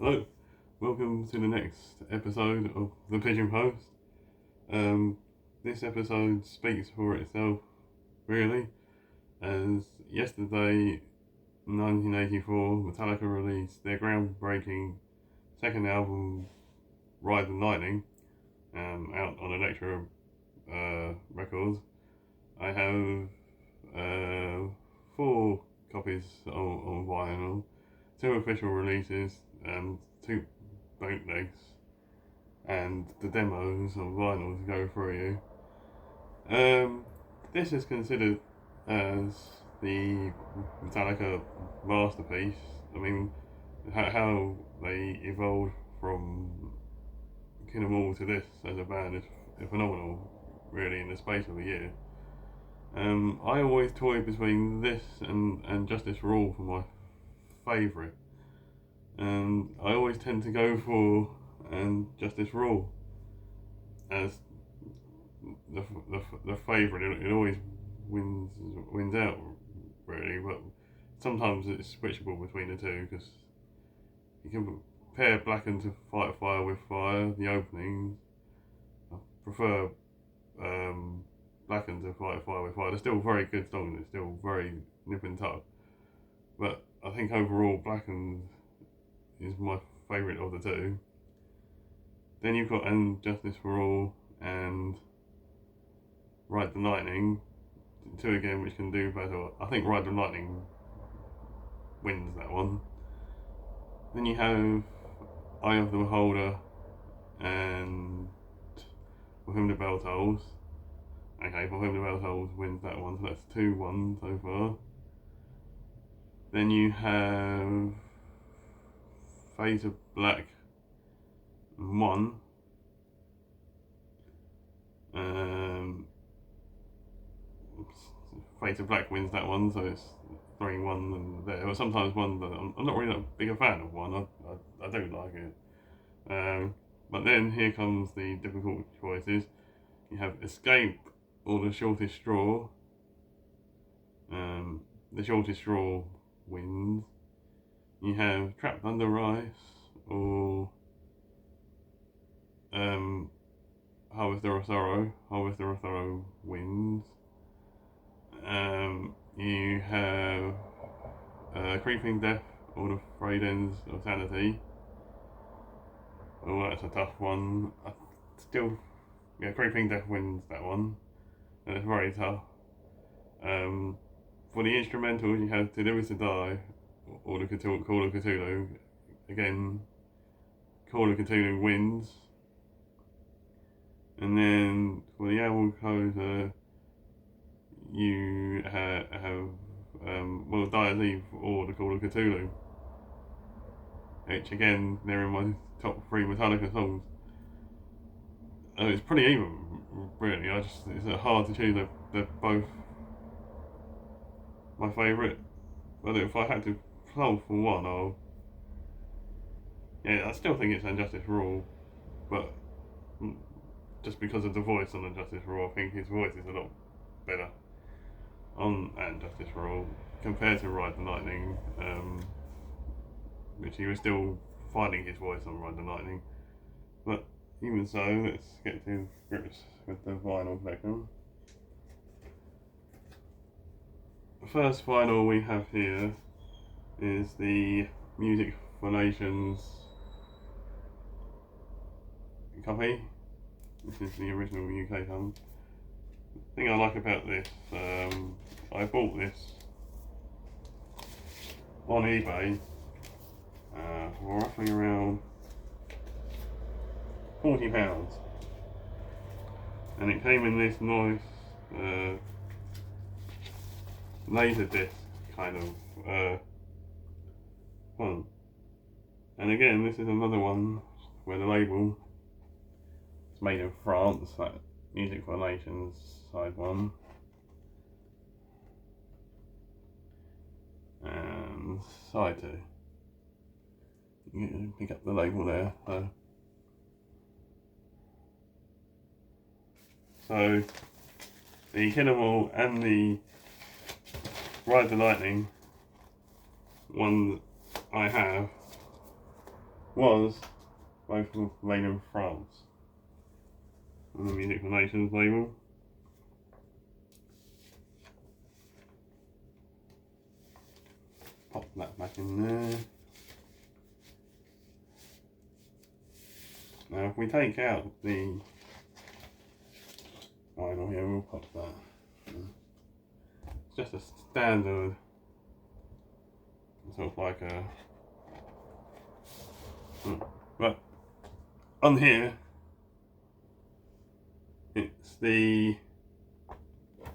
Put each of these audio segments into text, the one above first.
Hello, welcome to the next episode of The Pigeon Post. This episode speaks for itself, really, as yesterday, 1984, Metallica released their groundbreaking second album, Ride the Lightning, out on Elektra Records. I have four copies on vinyl, two official releases, two bootlegs, and the demos on vinyl to go through you. This is considered as the Metallica masterpiece. I mean, how they evolved from Kill 'Em All to this as a band is phenomenal, really, in the space of a year. I always toy between this and Justice for All for my favourite. And I always tend to go for Justice for All as the favourite. It always wins out, really, but sometimes it's switchable between the two because you can pair Blackened to Fight Fire with Fire, the openings. I prefer Blackened to Fight Fire with Fire. They're still very good songs, it's still very nip and tuck, but I think overall Blackened is my favourite of the two. Then you've got Justice for All and Ride the Lightning, two again which can do better. I think Ride the Lightning wins that one. Then you have Eye of the Beholder and For Whom the Bell Tolls. Okay, For Whom the Bell Tolls wins that one, so that's 2-1 so far. Then you have Fade to Black 1. Fade to Black wins that one, so it's 3-1 there. But sometimes one that I'm not really that big a fan of one. I do like it. But then here comes the difficult choices. You have Escape or The Shortest Straw. The Shortest Straw wins. You have Trapped Under Ice or Harvester of Sorrow. Harvester of Sorrow wins. You have Creeping Death or The Frayed Ends of Sanity. Oh, that's a tough one. Creeping Death wins that one. And it's very tough. For the instrumentals, you have To Live Is To Die or the Call of Cthulhu. Again, Call of Cthulhu wins. And then for the album closer, you have Die As Eve or the Call of Cthulhu, which again, they're in my top 3 Metallica songs. It's pretty even, really. It's hard to choose. They're both my favourite. But if I had to plug for one, I still think it's Justice for All, but just because of the voice on Justice for All, I think his voice is a lot better on Justice for All compared to Ride the Lightning, which he was still finding his voice on Ride the Lightning. But even so, let's get to grips with the vinyl collection. The first vinyl we have here is the Music for Nations copy. This is the original UK one. The thing I like about this, I bought this on eBay for roughly around £40, and it came in this nice laser disc kind of one. And again, this is another one where the label is made in France, like Music for Nations side 1 and side 2. You can pick up the label there. So the Kill 'Em All and the Ride the Lightning one I have was both made in France on the Music for Nations label. Pop that back in there. Now if we take out the vinyl here, we'll pop that. It's just a standard, sort of like a, but on here it's the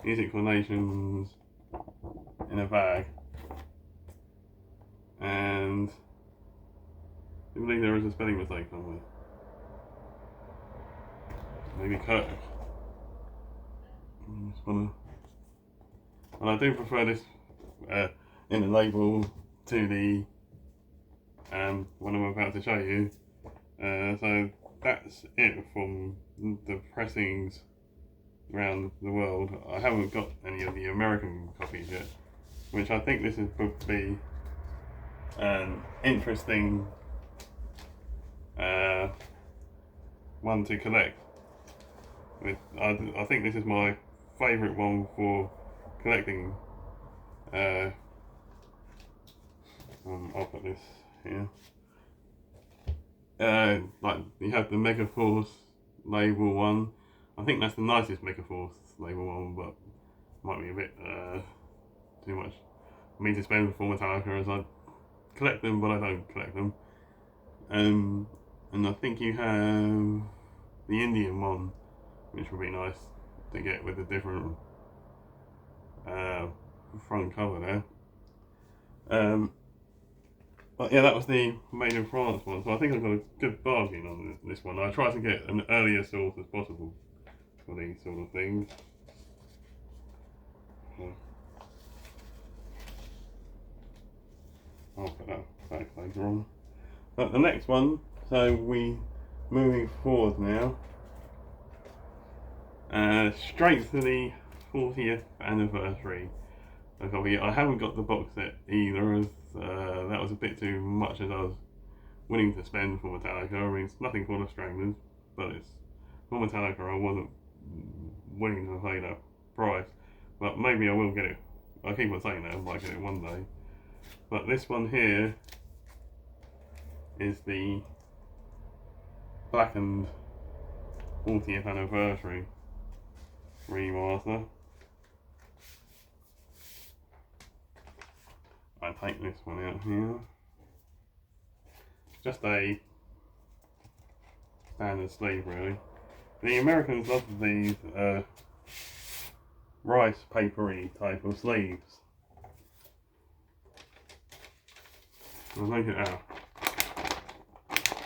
Music for Nations in a bag, and I believe there is a spelling mistake somewhere. Maybe Kirk. And I do prefer this in the label to the one I'm about to show you. So that's it from the pressings around the world. I haven't got any of the American copies yet, which I think this would be an interesting one to collect. I think this is my favourite one for collecting. I'll put this here. Like you have the Mega Force label one. I think that's the nicest Mega Force label one, but might be a bit too much for me to spend for Metallica, as I collect them but I don't collect them. And I think you have the Indian one, which would be nice to get with a different front cover there. But yeah, that was the Made in France one, so I think I got a good bargain on this one. I try to get an earlier source as possible for these sort of things. I'll put that back later on. But the next one, so we moving forward now. Straight to the 40th anniversary copy. I haven't got the box set either, as that was a bit too much as I was willing to spend for Metallica. I mean, it's nothing for the Stranglers, but it's for Metallica. I wasn't willing to pay that price, but maybe I will get it. I keep on saying that I might get it one day. But this one here is the blackened 40th anniversary remaster. I take this one out here. Just a standard sleeve, really. The Americans love these rice papery type of sleeves. I'll take it out.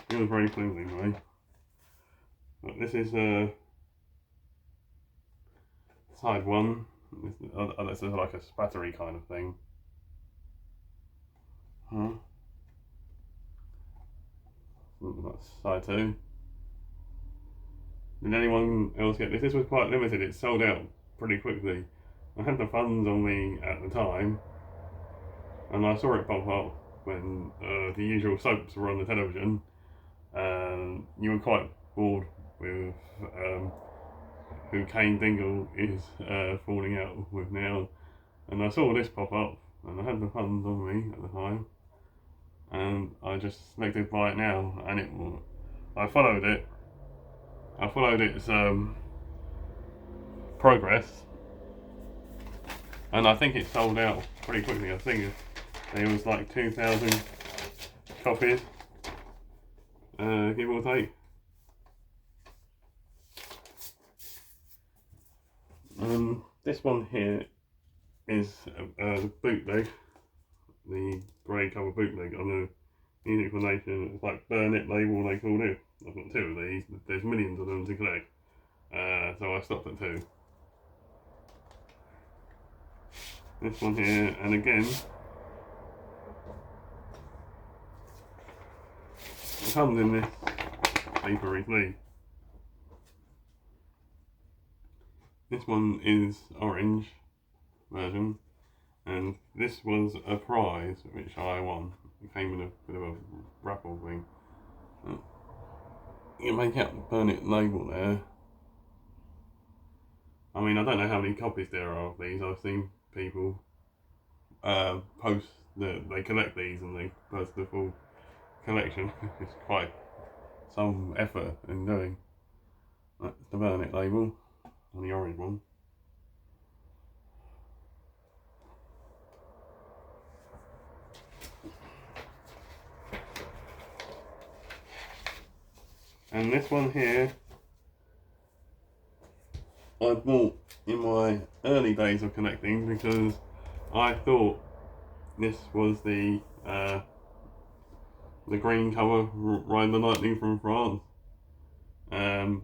It was very pleasing, right? But this is side one. This is like a spattery kind of thing. That's side two. Did anyone else get this? This was quite limited. It sold out pretty quickly. I had the funds on me at the time, and I saw it pop up when the usual soaps were on the television. You were quite bored with who Kane Dingle is falling out with now, and I saw this pop up, and I had the funds on me at the time, and I just selected buy it now, and I followed it. I followed its progress, and I think it sold out pretty quickly. I think it was like 2,000 copies, give or take. This one here is the bootleg, the grey cover bootleg on the Music for Nation. It's like Burn It label, they called it. I've got two of these. There's millions of them to collect, so I stopped at two. This one here, and again, it comes in this papery sleeve. This one is orange version, and this was a prize which I won. It came in a bit of a raffle thing. You make out the Burn It label there. I mean, I don't know how many copies there are of these. I've seen people post that they collect these and they post the full collection. It's quite some effort in doing. That's the Burn It label on the orange one. And this one here, I bought in my early days of collecting because I thought this was the green colour Ride the Lightning from France. It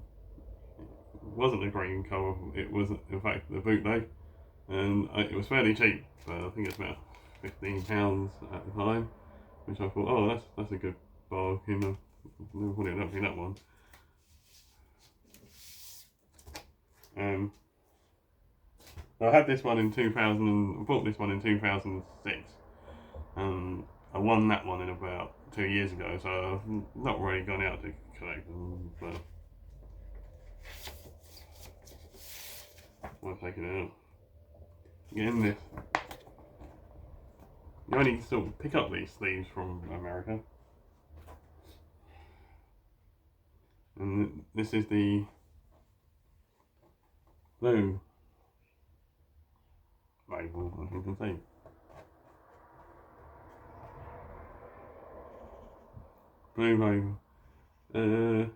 wasn't the green colour, it was in fact the bootleg, and it was fairly cheap. I think it's about £15 at the time, which I thought, oh, that's a good bargain. I never would have been that one. I had this one in 2000. I bought this one in 2006, and I won that one in about 2 years ago. So I've not really gone out to collect them, but I'm taking it out. Again, this you only sort of pick up these sleeves from America, and this is the blue label, as you can see. Blue label.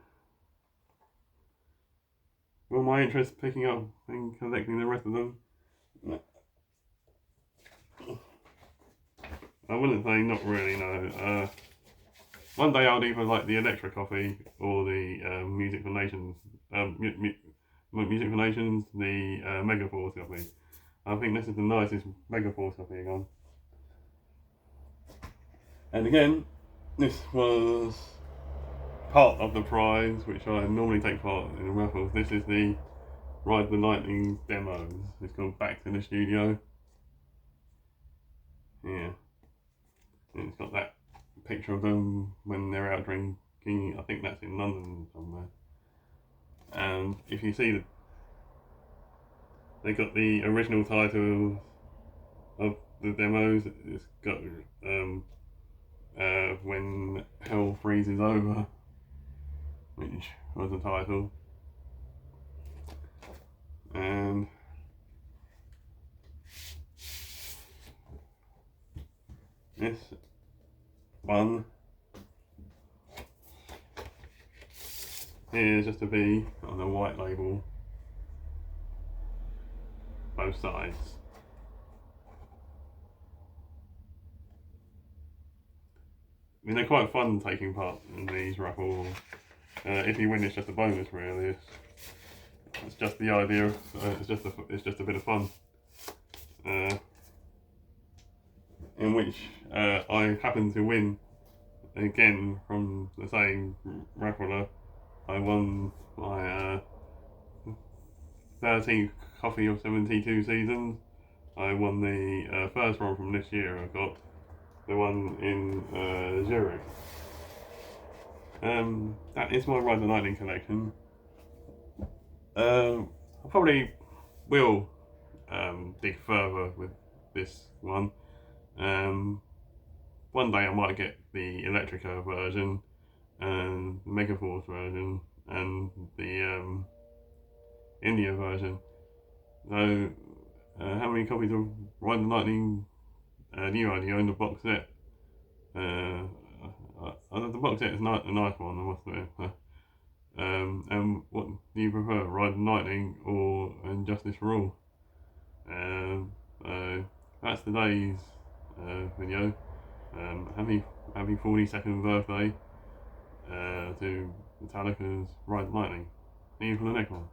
Will my interest picking up and collecting the rest of them? I wouldn't say not really, no. One day I'll either like the Electra copy or the Music for Nations, Music for Nations, the Megaforce copy. I think this is the nicest Megaforce copy again. And again, this was part of the prize, which I normally take part in the raffles. This is the Ride the Lightning demos. It's called Back to the Studio. Yeah. And it's got that picture of them when they're out drinking. I think that's in London somewhere. And if you see they got the original title of the demos. It's got When Hell Freezes Over, which was the title. And this one here is just a B on the white label, both sides. I mean, they're quite fun taking part in these raffles. If you win, it's just a bonus, really. It's just the idea. It's just a bit of fun. In which I happened to win again from the same raffler. I won my 13th Coffee of 72 Seasons. I won the first one from this year. I got the one in Zurich. That is my Ride the Lightning collection. I probably will dig further with this one. One day I might get the Electrica version and the Megaforce version and the India version. So, how many copies of Ride the Lightning do you own the box set? The box set is a nice one, I must admit. And what do you prefer, Ride the Lightning or Justice for All? That's today's video. Happy 42nd birthday to Metallica's Ride the Lightning. See you for the next one.